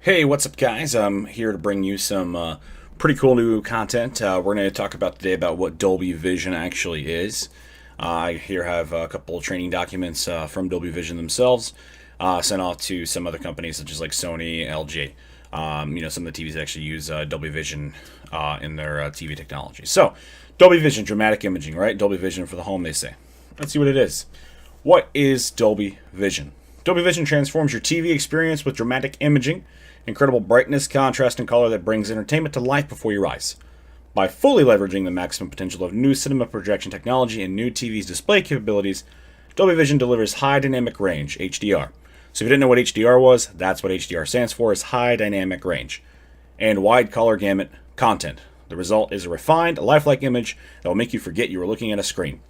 Hey, what's up, guys? I'm here to bring you some pretty cool new content. We're going to talk about today about what Dolby Vision actually is. I here have a couple of training documents from Dolby Vision themselves, sent off to some other companies such as like Sony, LG. Some of the TVs that actually use Dolby Vision in their TV technology. So, Dolby Vision, dramatic imaging, right? Dolby Vision for the home, they say. Let's see what it is. What is Dolby Vision? Dolby Vision transforms your TV experience with dramatic imaging, incredible brightness, contrast, and color that brings entertainment to life before your eyes. By fully leveraging the maximum potential of new cinema projection technology and new TV's display capabilities, Dolby Vision delivers high dynamic range, HDR. So if you didn't know what HDR was, that's what HDR stands for, is high dynamic range, and wide color gamut content. The result is a refined, lifelike image that will make you forget you were looking at a screen.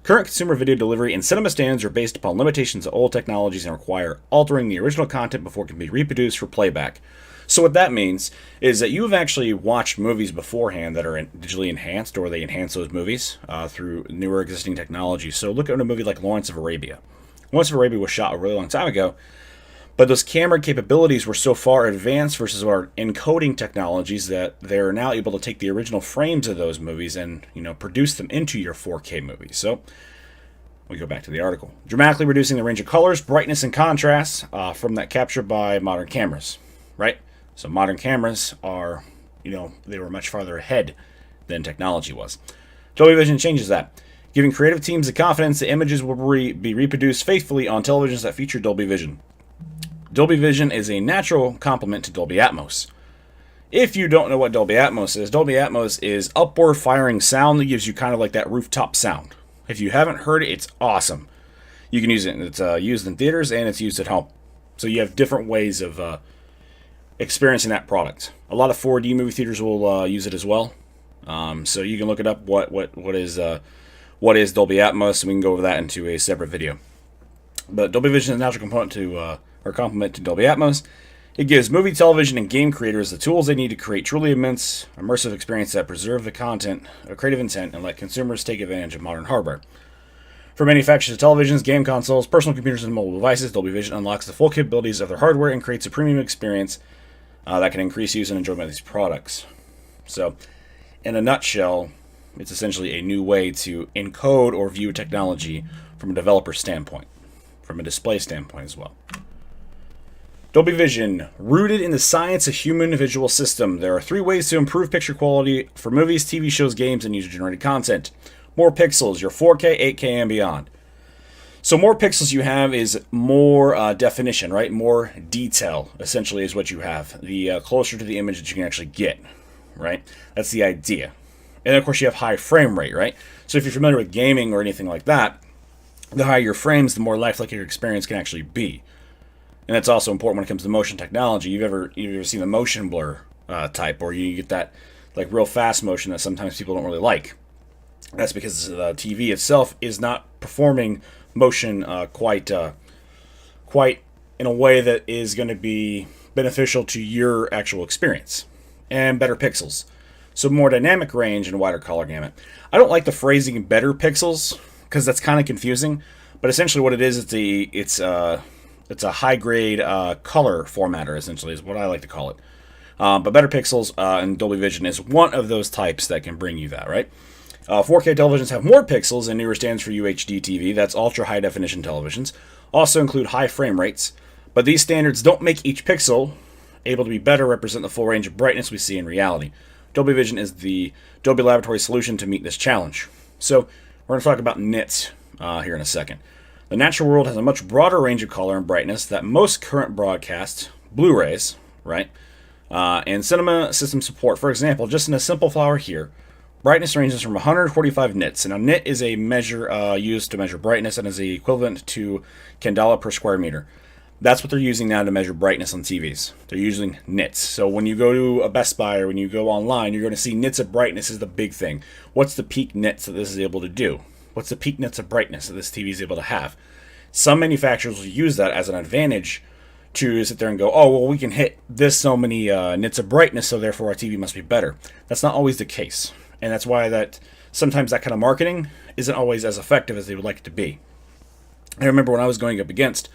Current consumer video delivery and cinema standards are based upon limitations of old technologies and require altering the original content before it can be reproduced for playback. So what that means is that you have actually watched movies beforehand that are digitally enhanced, or they enhance those movies through newer existing technology. So look at a movie like Lawrence of Arabia. Lawrence of Arabia was shot a really long time ago, but those camera capabilities were so far advanced versus our encoding technologies that they're now able to take the original frames of those movies and produce them into your 4K movies. So we go back to the article. Dramatically reducing the range of colors, brightness, and contrast from that captured by modern cameras, right? So modern cameras are, they were much farther ahead than technology was. Dolby Vision changes that, giving creative teams the confidence that images will be reproduced faithfully on televisions that feature Dolby Vision. Dolby Vision is a natural complement to Dolby Atmos. If you don't know what Dolby Atmos is upward firing sound that gives you kind of like that rooftop sound. If you haven't heard it, it's awesome. You can use it. It's used in theaters and it's used at home. So you have different ways of experiencing that product. A lot of 4D movie theaters will use it as well. So you can look it up. What is Dolby Atmos? And we can go over that into a separate video. But Dolby Vision is a natural component to or complement to Dolby Atmos. It gives movie, television, and game creators the tools they need to create truly immense, immersive experiences that preserve the content, creative intent, and let consumers take advantage of modern hardware. For manufacturers of televisions, game consoles, personal computers, and mobile devices, Dolby Vision unlocks the full capabilities of their hardware and creates a premium experience that can increase use and enjoyment of these products. So, in a nutshell, it's essentially a new way to encode or view technology from a developer standpoint, from a display standpoint as well. Dolby Vision, rooted in the science of human visual system. There are 3 ways to improve picture quality for movies, TV shows, games, and user-generated content. More pixels, your 4K, 8K, and beyond. So more pixels you have is more definition, right? More detail, essentially, is what you have. The closer to the image that you can actually get, right? That's the idea. And, of course, you have high frame rate, right? So if you're familiar with gaming or anything like that, the higher your frames, the more lifelike your experience can actually be. And that's also important when it comes to motion technology. You've ever seen the motion blur type, or you get that like real fast motion that sometimes people don't really like. That's because the TV itself is not performing motion quite in a way that is going to be beneficial to your actual experience. And better pixels. So more dynamic range and wider color gamut. I don't like the phrasing better pixels because that's kind of confusing. But essentially what it is, it's a high-grade color formatter, essentially, is what I like to call it. But better pixels and Dolby Vision is one of those types that can bring you that, right? 4K televisions have more pixels and newer standards for UHD TV. That's ultra-high-definition televisions. Also include high frame rates. But these standards don't make each pixel able to be better represent the full range of brightness we see in reality. Dolby Vision is the Dolby Laboratory solution to meet this challenge. So we're going to talk about nits here in a second. The natural world has a much broader range of color and brightness that most current broadcast, Blu-rays, right, and cinema system support. For example, just in a simple flower here, brightness ranges from 145 nits. And a nit is a measure used to measure brightness and is the equivalent to candela per square meter. That's what they're using now to measure brightness on TVs. They're using nits. So when you go to a Best Buy or when you go online, you're going to see nits of brightness is the big thing. What's the peak nits that this is able to do? What's the peak nits of brightness that this TV is able to have? Some manufacturers will use that as an advantage to sit there and go, oh, well, we can hit this so many nits of brightness, so therefore our TV must be better. That's not always the case. And that's why that sometimes that kind of marketing isn't always as effective as they would like it to be. I remember when I was going up against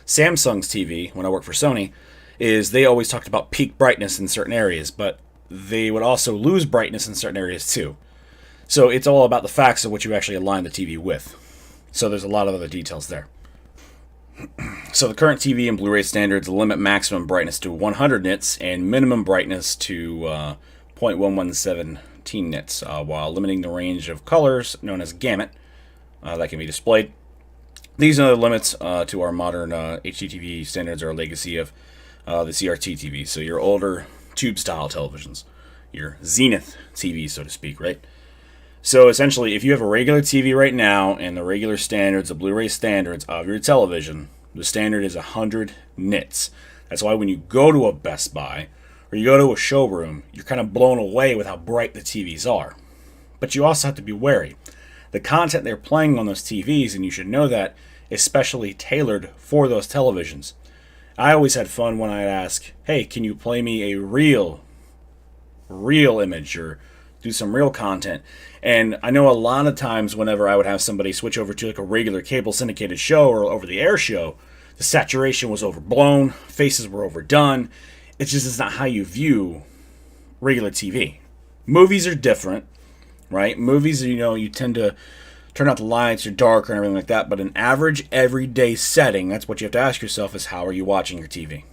Samsung's TV when I worked for Sony, is they always talked about peak brightness in certain areas, but they would also lose brightness in certain areas too. So it's all about the facts of what you actually align the TV with. So there's a lot of other details there. So the current TV and Blu-ray standards limit maximum brightness to 100 nits and minimum brightness to 0.117 nits, while limiting the range of colors known as gamut that can be displayed. These are the limits to our modern HDTV standards, or a legacy of the CRT TV. So your older tube-style televisions, your Zenith TV, so to speak, right? So essentially, if you have a regular TV right now and the regular standards, the Blu-ray standards of your television, the standard is 100 nits. That's why when you go to a Best Buy or you go to a showroom, you're kind of blown away with how bright the TVs are. But you also have to be wary. The content they're playing on those TVs, and you should know that, is specially tailored for those televisions. I always had fun when I'd ask, hey, can you play me a real image, or do some real content? And I know a lot of times whenever I would have somebody switch over to like a regular cable syndicated show or over-the-air show, the saturation was overblown, faces were overdone. It's just it's not how you view regular TV. Movies are different, right? Movies, you tend to turn out the lights, you're darker and everything like that, but an average everyday setting, that's what you have to ask yourself, is how are you watching your TV,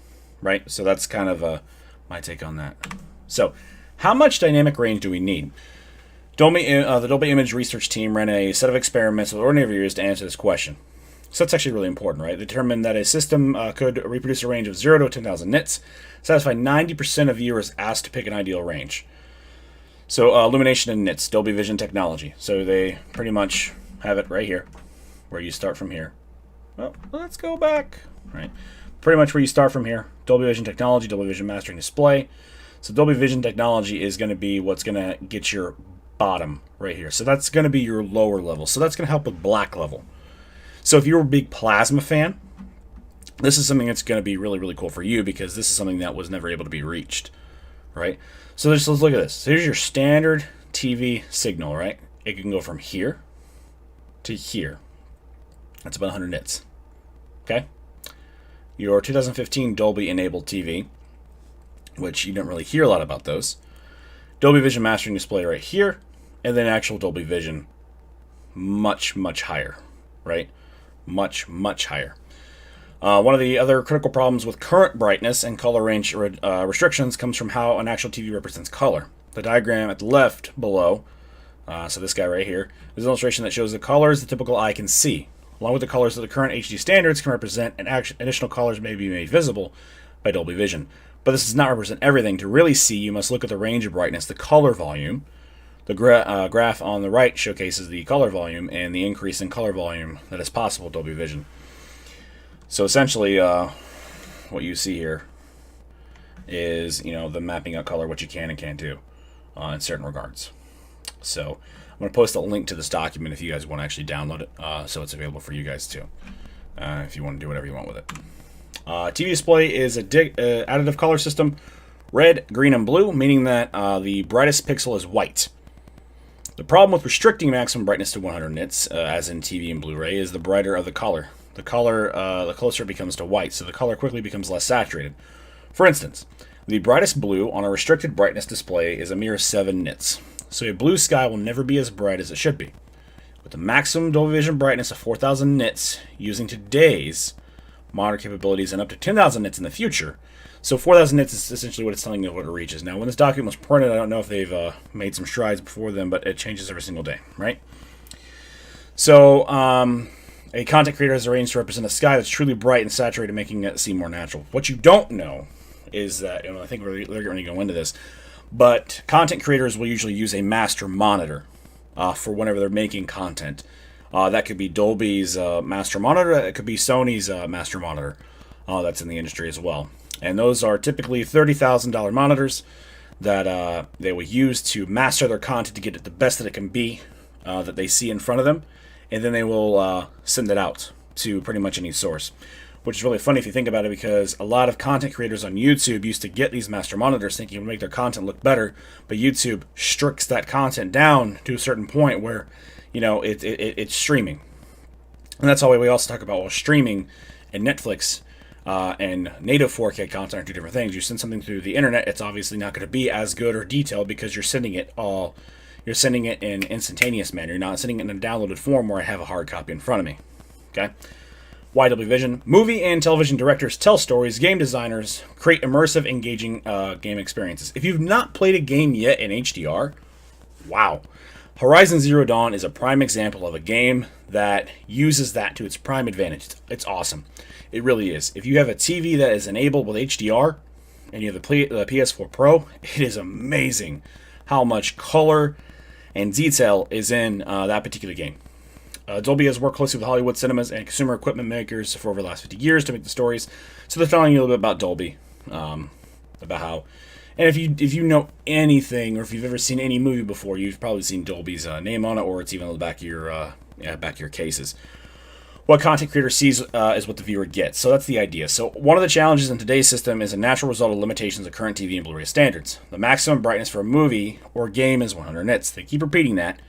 right? So that's kind of my take on that. So how much dynamic range do we need? The Dolby Image research team ran a set of experiments with ordinary viewers to answer this question. So that's actually really important, right? They determined that a system could reproduce a range of 0 to 10,000 nits, satisfy 90% of viewers asked to pick an ideal range. So illumination in nits, Dolby Vision technology. So they pretty much have it right here, where you start from here. Well, let's go back, right? Pretty much where you start from here. Dolby Vision technology, Dolby Vision mastering display. So Dolby Vision technology is going to be what's going to get your bottom right here. So that's going to be your lower level. So that's going to help with black level. So if you're a big plasma fan, this is something that's going to be really, really cool for you, because this is something that was never able to be reached, right? So let's look at this. So here's your standard TV signal, right? It can go from here to here. That's about 100 nits. Okay? Your 2015 Dolby enabled TV, which you don't really hear a lot about those. Dolby Vision mastering display right here, and then actual Dolby Vision much, much higher, right? Much, much higher. One of the other critical problems with current brightness and color range restrictions comes from how an actual TV represents color. The diagram at the left below, so this guy right here, is an illustration that shows the colors the typical eye can see, along with the colors that the current HD standards can represent, and additional colors may be made visible by Dolby Vision. But this does not represent everything. To really see, you must look at the range of brightness, the color volume. The graph on the right showcases the color volume and the increase in color volume that is possible with Dolby Vision. So essentially, what you see here is, the mapping out color, what you can and can't do in certain regards. So I'm going to post a link to this document if you guys want to actually download it, so it's available for you guys too, if you want to do whatever you want with it. TV display is a additive color system, red, green, and blue, meaning that the brightest pixel is white. The problem with restricting maximum brightness to 100 nits, as in TV and Blu-ray, is the brighter of the color. The closer it becomes to white, so the color quickly becomes less saturated. For instance, the brightest blue on a restricted brightness display is a mere 7 nits, so a blue sky will never be as bright as it should be. With the maximum Dolby Vision brightness of 4,000 nits, using today's modern capabilities, and up to 10,000 nits in the future, so 4,000 nits is essentially what it's telling you what it reaches. Now, when this document was printed, I don't know if they've made some strides before then, but it changes every single day, right? So, a content creator has arranged to represent a sky that's truly bright and saturated, making it seem more natural. What you don't know is that, I think they're going to go into this, but content creators will usually use a master monitor for whenever they're making content. That could be Dolby's master monitor. It could be Sony's master monitor that's in the industry as well. And those are typically $30,000 monitors that they will use to master their content to get it the best that it can be that they see in front of them. And then they will send it out to pretty much any source. Which is really funny if you think about it, because a lot of content creators on YouTube used to get these master monitors thinking it would make their content look better. But YouTube restricts that content down to a certain point where, it's streaming. And that's why we also talk about, streaming and Netflix and native 4K content are two different things. You send something through the internet, it's obviously not going to be as good or detailed because you're sending it in instantaneous manner. You're not sending it in a downloaded form where I have a hard copy in front of me. Okay? Why Dolby Vision? Movie and television directors tell stories. Game designers create immersive, engaging game experiences. If you've not played a game yet in HDR, wow. Horizon Zero Dawn is a prime example of a game that uses that to its prime advantage. It's awesome. It really is. If you have a TV that is enabled with HDR and you have the PS4 Pro, it is amazing how much color and detail is in that particular game. Dolby has worked closely with Hollywood cinemas and consumer equipment makers for over the last 50 years to make the stories. So they're telling you a little bit about Dolby, about how. And if you know anything, or if you've ever seen any movie before, you've probably seen Dolby's name on it, or it's even on the back of your cases. What content creator sees is what the viewer gets. So that's the idea. So one of the challenges in today's system is a natural result of limitations of current TV and Blu-ray standards. The maximum brightness for a movie or game is 100 nits. They keep repeating that,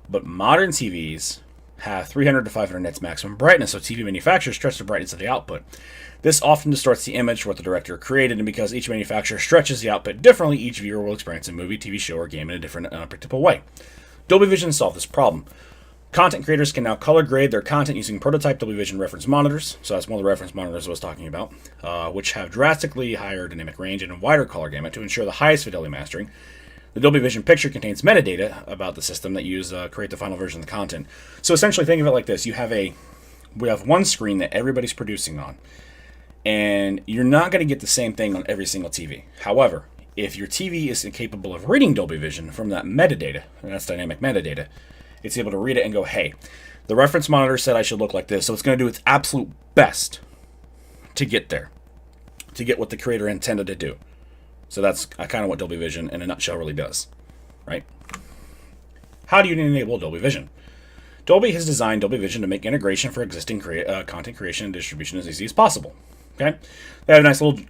but modern TVs have 300 to 500 nits maximum brightness, so TV manufacturers stretch the brightness of the output. This often distorts the image for what the director created, and because each manufacturer stretches the output differently, each viewer will experience a movie, TV show, or game in a different and unpredictable way. Dolby Vision solved this problem. Content creators can now color grade their content using prototype Dolby Vision reference monitors, so that's one of the reference monitors I was talking about, which have drastically higher dynamic range and a wider color gamut to ensure the highest fidelity mastering. The Dolby Vision picture contains metadata about the system that you use create the final version of the content. So essentially, think of it like this: we have one screen that everybody's producing on, and you're not going to get the same thing on every single TV. However, if your TV is capable of reading Dolby Vision from that metadata, and that's dynamic metadata, it's able to read it and go, "Hey, the reference monitor said I should look like this," so it's going to do its absolute best to get there, to get what the creator intended to do. So that's kind of what Dolby Vision in a nutshell really does, right? How do you enable Dolby Vision? Dolby has designed Dolby Vision to make integration for existing content creation and distribution as easy as possible. Okay, they have a nice little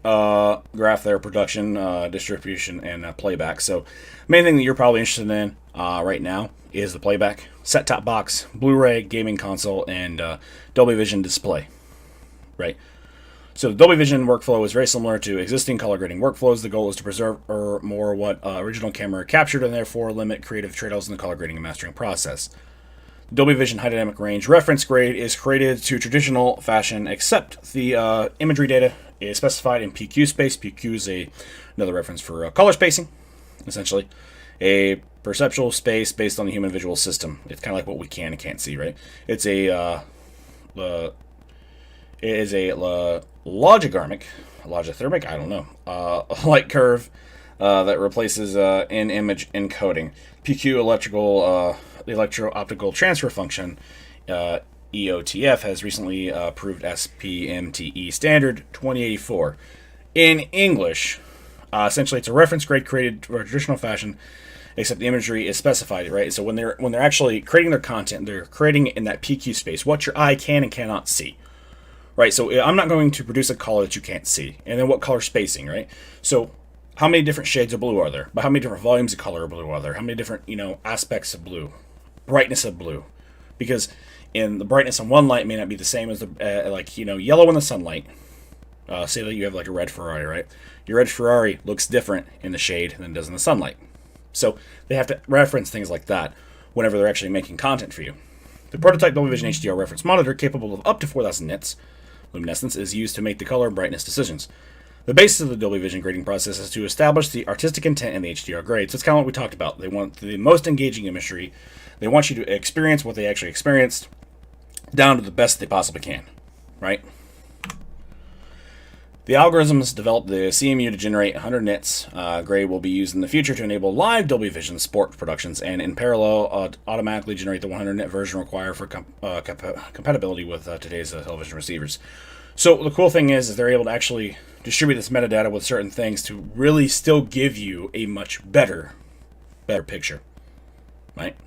graph there: production, distribution, and playback. So, main thing that you're probably interested in right now is the playback, set-top box, Blu-ray, gaming console, and Dolby Vision display, right? So the Dolby Vision workflow is very similar to existing color grading workflows. The goal is to preserve more what original camera captured and therefore limit creative trade-offs in the color grading and mastering process. The Dolby Vision High Dynamic Range reference grade is created to traditional fashion, except the imagery data is specified in PQ space. PQ is another reference for color spacing, essentially. A perceptual space based on the human visual system. It's kind of like what we can and can't see, right? It's a logithermic, I don't know, light curve that replaces in-image encoding. PQ electro-optical transfer function, EOTF, has recently approved SPMTE standard 2084. In English, essentially it's a reference grade created for a traditional fashion, except the imagery is specified, right? So when they're actually creating their content, they're creating it in that PQ space, what your eye can and cannot see. Right, so I'm not going to produce a color that you can't see. And then what color spacing, right? So how many different shades of blue are there? But how many different volumes of color of blue are there? How many different, aspects of blue? Brightness of blue. Because in the brightness on one light may not be the same as the, yellow in the sunlight. Say that you have like a red Ferrari, right? Your red Ferrari looks different in the shade than it does in the sunlight. So they have to reference things like that whenever they're actually making content for you. The prototype Dolby Vision HDR reference monitor, capable of up to 4,000 nits luminescence, is used to make the color and brightness decisions. The basis of the Dolby Vision grading process is to establish the artistic intent in the HDR grade. So it's kind of what we talked about. They want the most engaging imagery. They want you to experience what they actually experienced down to the best they possibly can, right? The algorithms developed the CMU to generate 100 nits. Grade will be used in the future to enable live Dolby Vision sport productions, and in parallel, automatically generate the 100 nit version required for compatibility with today's television receivers. So the cool thing is they're able to actually distribute this metadata with certain things to really still give you a much better picture, right?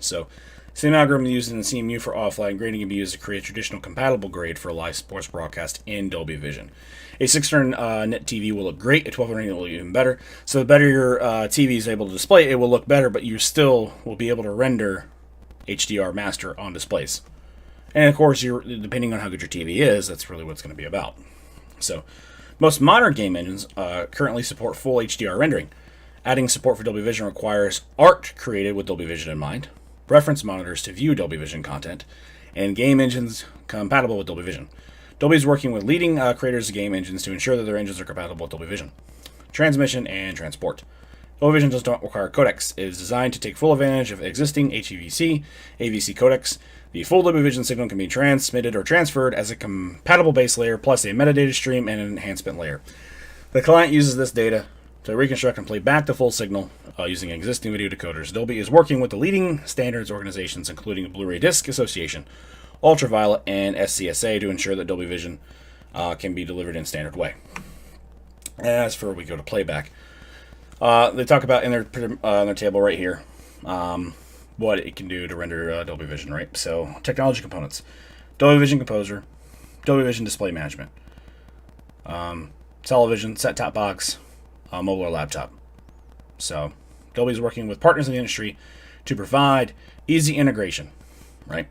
So same algorithm used in the CMU for offline grading can be used to create a traditional compatible grade for a live sports broadcast in Dolby Vision. A 600 nit TV will look great. A 1200 nit will look even better. So the better your TV is able to display, it will look better, but you still will be able to render HDR master on displays. And of course, depending on how good your TV is, that's really what it's going to be about. So, most modern game engines currently support full HDR rendering. Adding support for Dolby Vision requires art created with Dolby Vision in mind, reference monitors to view Dolby Vision content, and game engines compatible with Dolby Vision. Dolby is working with leading creators of game engines to ensure that their engines are compatible with Dolby Vision. Transmission and transport. Dolby Vision does not require codecs. It is designed to take full advantage of existing HEVC, AVC codecs. The full Dolby Vision signal can be transmitted or transferred as a compatible base layer plus a metadata stream and an enhancement layer. The client uses this data to reconstruct and play back the full signal using existing video decoders. Dolby is working with the leading standards organizations, including the Blu-ray Disc Association, Ultraviolet, and SCSA, to ensure that Dolby Vision can be delivered in standard way. As for we go to playback, they talk about in their table right here what it can do to render Dolby Vision, right? So, technology components: Dolby Vision Composer, Dolby Vision Display Management, television, set-top box, mobile or laptop. So, Dolby is working with partners in the industry to provide easy integration, right?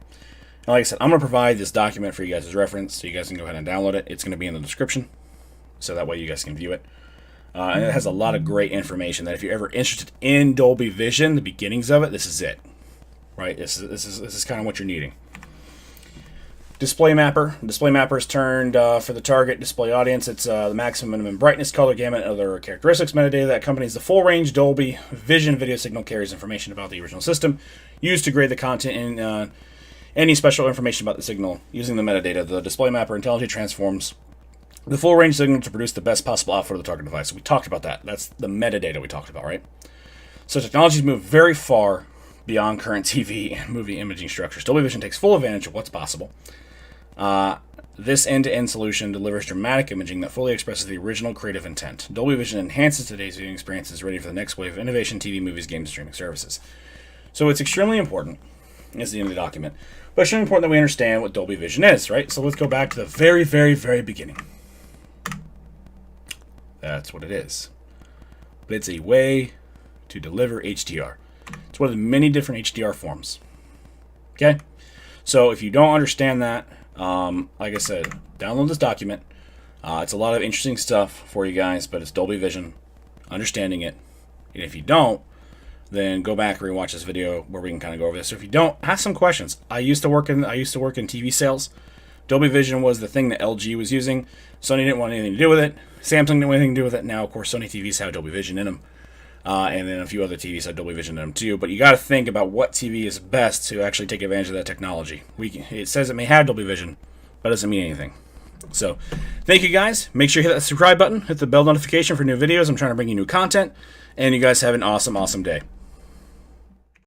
And like I said, I'm going to provide this document for you guys as reference, so you guys can go ahead and download it. It's going to be in the description, so that way you guys can view it. And it has a lot of great information that if you're ever interested in Dolby Vision, the beginnings of it, this is it, right? This is kind of what you're needing. Display Mapper. Display Mapper is turned for the target display audience. It's the maximum minimum brightness, color gamut, and other characteristics metadata that accompanies the full range Dolby Vision video signal carries information about the original system, used to grade the content in any special information about the signal. Using the metadata, the Display Mapper intelligently transforms the full range signal to produce the best possible output of the target device. So we talked about that. That's the metadata we talked about, right? So technology's moved very far beyond current TV and movie imaging structures. Dolby Vision takes full advantage of what's possible. This end-to-end solution delivers dramatic imaging that fully expresses the original creative intent. Dolby Vision enhances today's viewing experiences, ready for the next wave of innovation, TV, movies, games, and streaming services. So it's extremely important, is the end of the document, but it's extremely important that we understand what Dolby Vision is, right? So let's go back to the very, very, very beginning. That's what it is. But it's a way to deliver HDR. It's one of the many different HDR forms. Okay? So if you don't understand that, like I said, download this document. It's a lot of interesting stuff for you guys, but it's Dolby Vision, understanding it. And if you don't, then go back and rewatch this video where we can kind of go over this. So if you don't, ask some questions. I used to work in TV sales. Dolby Vision was the thing that LG was using. Sony didn't want anything to do with it. Samsung didn't want anything to do with it. Now, of course, Sony TVs have Dolby Vision in them. And then a few other TVs have Dolby Vision in them too. But you got to think about what TV is best to actually take advantage of that technology. It says it may have Dolby Vision, but it doesn't mean anything. So, thank you guys. Make sure you hit that subscribe button. Hit the bell notification for new videos. I'm trying to bring you new content. And you guys have an awesome, awesome day.